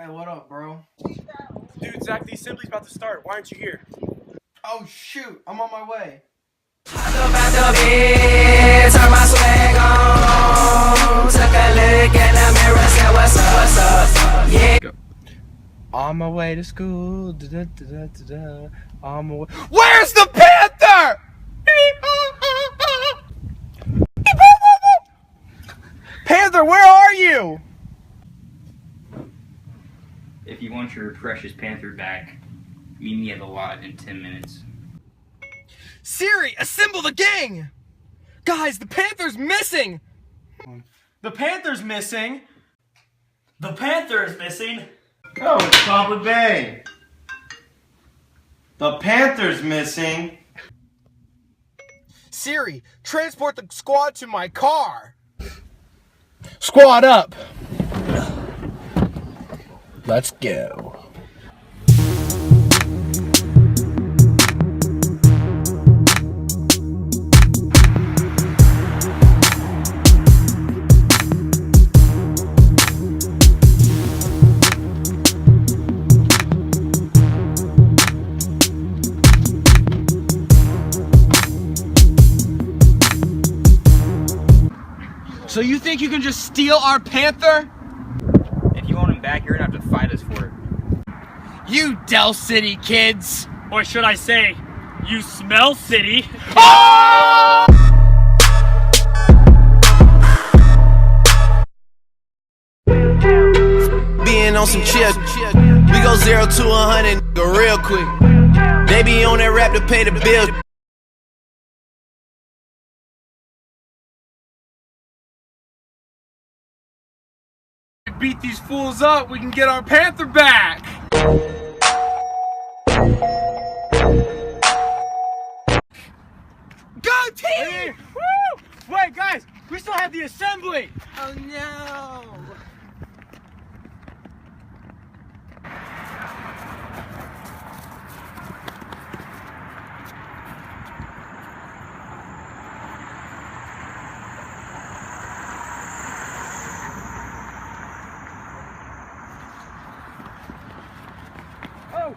Hey, what up, bro? Dude, Zach, the assembly's about to start. Why aren't you here? Oh, shoot. I'm on my way. Turn my swag on. Took a look in the mirror, said what's up, what's up? Yeah. On my way to school. On my way. Where's the Panther? Panther, where are you? If you want your precious Panther back, meet me at the lot in 10 minutes. Siri, assemble the gang! Guys, the Panther's missing! The Panther's missing! The Panther is missing. Oh, it's Papa Bay. The Panther's missing. Siri, transport the squad to my car! Squad up! Let's go. So you think you can just steal our Panther? If you want him back, you're gonna have to fight us for it. You Del City kids! Or should I say, you smell city. Oh! Being on some chips, we go 0 to 100 go real quick. They be on that rap to pay the bills. Beat these fools up, we can get our Panther back! Go team! Woo! Wait, guys, we still have the assembly! Oh no! Oh!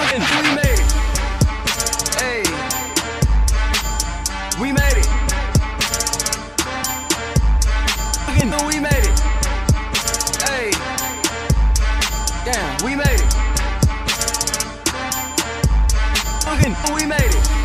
We made it. Hey, we made it. We made it. Hey, damn, we made it. We made it.